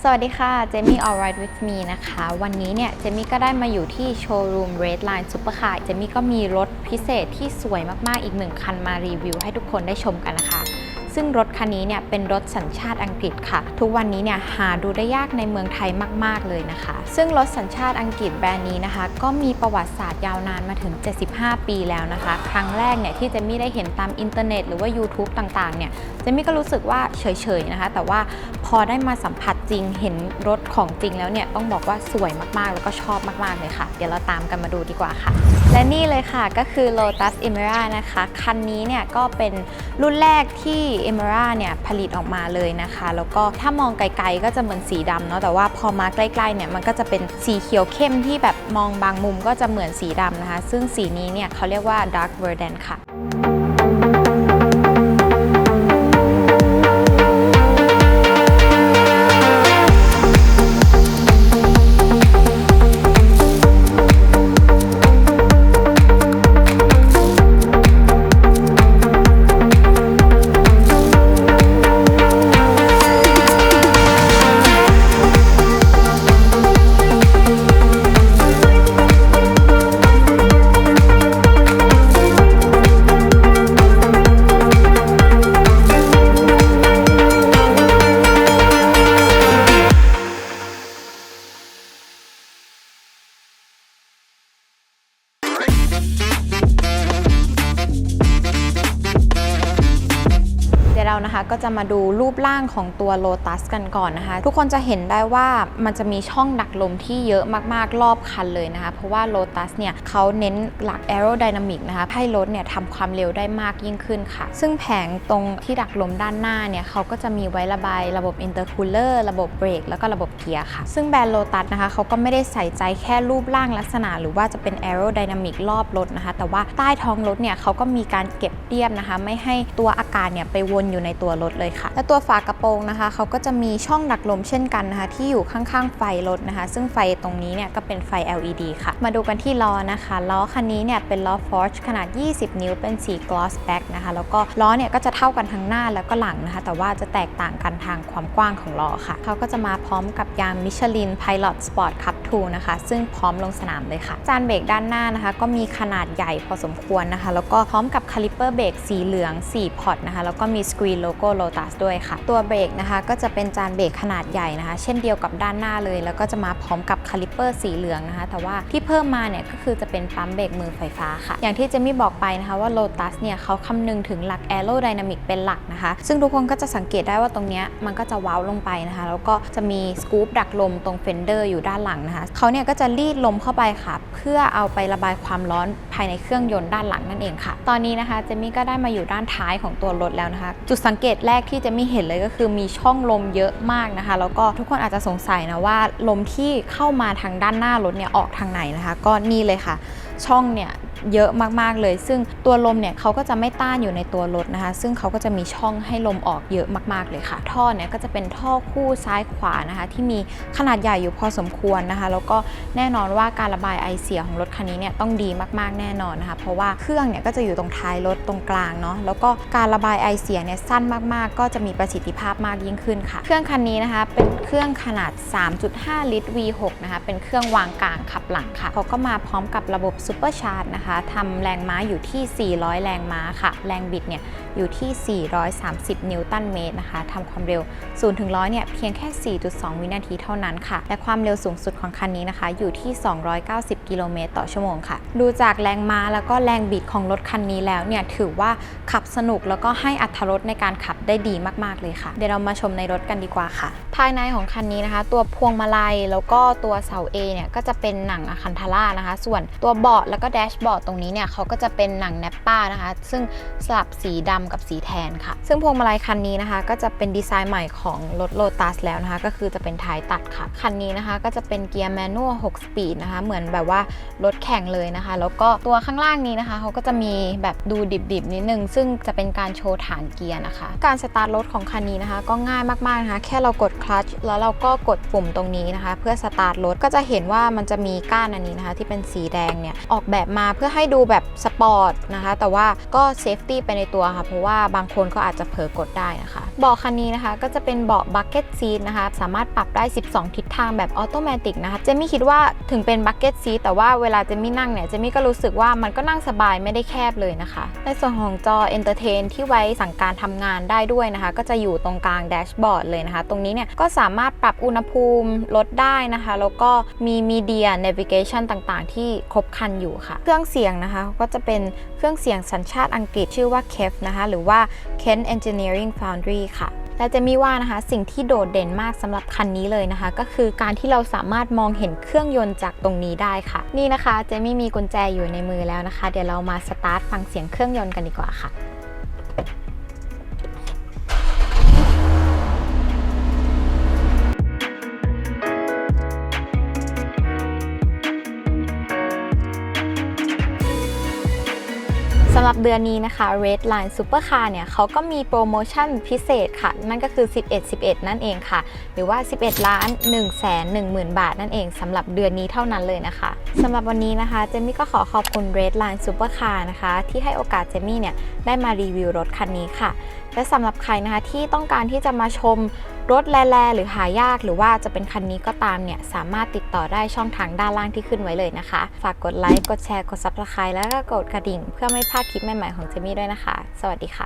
สวัสดีค่ะเจมี่ Alright with me นะคะวันนี้เนี่ยเจมี่ก็ได้มาอยู่ที่โชว์รูม Redline Supercar เจมี่ก็มีรถพิเศษที่สวยมากๆอีกหนึ่งคันมารีวิวให้ทุกคนได้ชมกันนะคะซึ่งรถคันนี้เนี่ยเป็นรถสัญชาติอังกฤษค่ะทุกวันนี้เนี่ยหาดูได้ยากในเมืองไทยมากๆเลยนะคะซึ่งรถสัญชาติอังกฤษแบรนด์นี้นะคะก็มีประวัติศาสตร์ยาวนานมาถึง75ปีแล้วนะคะครั้งแรกเนี่ยที่เจมี่ได้เห็นตามอินเทอร์เน็ตหรือว่า YouTube ต่างๆเนี่ยเจมี่ก็รู้สึกว่าเฉยๆนะคะแต่ว่าพอได้มาสัมผัสจริงเห็นรถของจริงแล้วเนี่ยต้องบอกว่าสวยมากๆแล้วก็ชอบมากๆเลยค่ะเดี๋ยวเราตามกันมาดูดีกว่าค่ะและนี่เลยค่ะก็คือ Lotus Emira นะคะคันนี้เนี่ยก็เป็นรุ่นแรกที่ Emira เนี่ยผลิตออกมาเลยนะคะแล้วก็ถ้ามองไกลๆก็จะเหมือนสีดำเนาะแต่ว่าพอมาใกล้ๆเนี่ยมันก็จะเป็นสีเขียวเข้มที่แบบมองบางมุมก็จะเหมือนสีดำนะคะซึ่งสีนี้เนี่ยเขาเรียกว่า Dark Verdant ค่ะเรานะคะก็จะมาดูรูปร่างของตัว Lotus กันก่อนนะคะทุกคนจะเห็นได้ว่ามันจะมีช่องดักลมที่เยอะมากๆรอบคันเลยนะคะเพราะว่า Lotus เนี่ยเขาเน้นหลัก Aerodynamic นะคะให้รถเนี่ยทำความเร็วได้มากยิ่งขึ้นค่ะซึ่งแผงตรงที่ดักลมด้านหน้าเนี่ยเขาก็จะมีไว้ระบายระบบ Intercooler ระบบเบรกแล้วก็ระบบเกียร์ค่ะซึ่งแบรนด์ Lotus นะคะเขาก็ไม่ได้ใส่ใจแค่รูปร่างลักษณะหรือว่าจะเป็น Aerodynamic รอบรถนะคะแต่ว่าใต้ท้องรถเนี่ยเขาก็มีการเก็บเรียบนะคะไม่ให้ตัวอากาศเนี่ยไปวนอยู่ในตัวรถเลยค่ะและตัวฝากระโปรงนะคะเขาก็จะมีช่องดักลมเช่นกันนะคะที่อยู่ข้างๆไฟรถนะคะซึ่งไฟตรงนี้เนี่ยก็เป็นไฟ LED ค่ะมาดูกันที่ล้อนะคะล้อคันนี้เนี่ยเป็นล้อ Forge ขนาด20 นิ้วเป็นสี Gloss Black นะคะแล้วก็ล้อเนี่ยก็จะเท่ากันทั้งหน้าแล้วก็หลังนะคะแต่ว่าจะแตกต่างกันทางความกว้างของล้อค่ะเขาก็จะมาพร้อมกับยาง Michelin Pilot Sport Cup 2นะคะซึ่งพร้อมลงสนามเลยค่ะจานเบรกด้านหน้านะคะก็มีขนาดใหญ่พอสมควรนะคะแล้วก็พร้อมกับคาลิปเปอร์เบรกสีเหลือง4พอร์ตนะคะแล้วก็มีสกรีนโลโก้ Lotus ด้วยค่ะตัวเบรกนะคะก็จะเป็นจานเบรกขนาดใหญ่นะคะเช่นเดียวกับด้านหน้าเลยแล้วก็จะมาพร้อมกับคาลิปเปอร์สีเหลืองนะคะแต่ว่าที่เพิ่มมาเนี่ยก็คือจะเป็นปั๊มเบรกมือไฟฟ้าค่ะอย่างที่เจมี่บอกไปนะคะว่า Lotus เนี่ยเขาคำนึงถึงหลัก Aerodynamic เป็นหลักนะคะซึ่งทุกคนก็จะสังเกตได้ว่าตรงนี้มันก็จะเว้าลงไปนะคะแล้วก็จะมีสกู๊ปดักลมตรงเฟนเดอร์อยู่ด้านหลังนะคะเขาเนี่ยก็จะรีดลมเข้าไปค่ะเพื่อเอาไประบายความร้อนภายในเครื่องยนต์ด้านหลังนั่นเองค่ะตอนนี้นะคะเจมี่ก็ได้มาอยู่ด้านท้ายของตัวรถแล้วนะคะจุดสังเกตแรกที่เจมี่เห็นเลยก็คือมีช่องลมเยอะมากนะคะแล้วก็ทุกคนอาจจะสงสัยนะว่าลมที่เข้ามาทางด้านหน้ารถเนี่ยออกทางไหนนะคะก็นี่เลยค่ะช่องเนี่ยเยอะมากๆเลยซึ่งตัวลมเนี่ยเขาก็จะไม่ต้านอยู่ในตัวรถนะคะซึ่งเขาก็จะมีช่องให้ลมออกเยอะมากๆเลยค่ะท่อเนี่ยก็จะเป็นท่อคู่ซ้ายขวานะคะที่มีขนาดใหญ่อยู่พอสมควรนะคะแล้วก็แน่นอนว่าการระบายไอเสียของรถคันนี้เนี่ยต้องดีมากๆแน่นอนนะคะเพราะว่าเครื่องเนี่ยก็จะอยู่ตรงท้ายรถตรงกลางเนาะแล้วก็การระบายไอเสียเนี่ยสั้นมากๆก็จะมีประสิทธิภาพมากยิ่งขึ้นค่ะเครื่องคันนี้นะคะเป็นเครื่องขนาด 3.5 ลิตร V6 นะคะเป็นเครื่องวางกลางขับหลังค่ะเขาก็มาพร้อมกับระบบซูเปอร์ชาร์จนะคะทำแรงม้าอยู่ที่400แรงม้าค่ะแรงบิดเนี่ยอยู่ที่430นิวตันเมตรนะคะทำความเร็ว0ถึง100เนี่ยเพียงแค่ 4.2 วินาทีเท่านั้นค่ะและความเร็วสูงสุดของคันนี้นะคะอยู่ที่290กิโลเมตรต่อชั่วโมงค่ะดูจากแรงม้าแล้วก็แรงบิดของรถคันนี้แล้วเนี่ยถือว่าขับสนุกแล้วก็ให้อรรถรสในการขับได้ดีมากๆเลยค่ะเดี๋ยวเรามาชมในรถกันดีกว่าค่ะภายในของคันนี้นะคะตัวพวงมาลัยแล้วก็ตัวเสา A เนี่ยก็จะเป็นหนังอะคันทาร่านะคะส่วนตัวเบาะแล้วก็แดชบอร์ดตรงนี้เนี่ยเขาก็จะเป็นหนังแนปป้านะคะซึ่งสลับสีดำกับสีแทนค่ะซึ่งพวงมาลัยคันนี้นะคะก็จะเป็นดีไซน์ใหม่ของรถ Lotus แล้วนะคะก็คือจะเป็นท้ายตัดค่ะคันนี้นะคะก็จะเป็นเกียร์แมนนวล6 สปีดนะคะเหมือนแบบว่ารถแข่งเลยนะคะแล้วก็ตัวข้างล่างนี้นะคะเขาก็จะมีแบบดูดิบๆนิดนึงซึ่งจะเป็นการโชว์ฐานเกียร์นะคะการสตาร์ทรถของคันนี้นะคะก็ง่ายมากๆนะคะแค่เรากดคลัตช์แล้วเราก็กดปุ่มตรงนี้นะคะเพื่อสตาร์ทรถก็จะเห็นว่ามันจะมีก้านอันนี้นะคะที่เป็นสีแดงเนี่ยออกแบบมาเพื่อให้ดูแบบสปอร์ตนะคะแต่ว่าก็เซฟตี้ไปในตัวค่ะเพราะว่าบางคนก็อาจจะเผลอกดได้นะคะ เบาะคันนี้นะคะก็จะเป็นเบาะ bucket seat นะคะสามารถปรับได้12ทิศทางแบบออโตเมติกนะคะเจมี่คิดว่าถึงเป็น bucket seat แต่ว่าเวลาเจมี่นั่งเนี่ยเจมี่ก็รู้สึกว่ามันก็นั่งสบายไม่ได้แคบเลยนะคะในส่วนของจอ entertain ที่ไว้สั่งการทำงานได้ด้วยนะคะก็จะอยู่ตรงกลางแดชบอร์ดเลยนะคะตรงนี้เนี่ยก็สามารถปรับอุณหภูมิลดได้นะคะแล้วก็มี media navigation ต่างๆที่ครบครันอยู่ค่ะเครื่องเสียงนะคะก็จะเป็นเครื่องเสียงสัญชาติอังกฤษชื่อว่า KEF นะคะหรือว่า Kent Engineering Foundry ค่ะและเจมี่ว่านะคะสิ่งที่โดดเด่นมากสำหรับคันนี้เลยนะคะก็คือการที่เราสามารถมองเห็นเครื่องยนต์จากตรงนี้ได้ค่ะนี่นะคะเจมี่มีกุญแจอยู่ในมือแล้วนะคะเดี๋ยวเรามาสตาร์ทฟังเสียงเครื่องยนต์กันดีกว่าค่ะสำหรับเดือนนี้นะคะ Red Line Supercar เนี่ยเขาก็มีโปรโมชั่นพิเศษค่ะนั่นก็คือ11นั่นเองค่ะหรือว่า11,110,000 บาทนั่นเองสำหรับเดือนนี้เท่านั้นเลยนะคะสำหรับวันนี้นะคะเจมี่ก็ขอขอบคุณ Red Line Supercar นะคะที่ให้โอกาสเจมี่เนี่ยได้มารีวิวรถคันนี้ค่ะและสำหรับใครนะคะที่ต้องการที่จะมาชมรถแลหรือหายากหรือว่าจะเป็นคันนี้ก็ตามเนี่ยสามารถติดต่อได้ช่องทางด้านล่างที่ขึ้นไว้เลยนะคะฝากกดไลค์กดแชร์กด Subscribe แล้วก็กดกระดิ่งเพื่อไม่พลาดคลิปใหม่ๆของเจมี่ด้วยนะคะสวัสดีค่ะ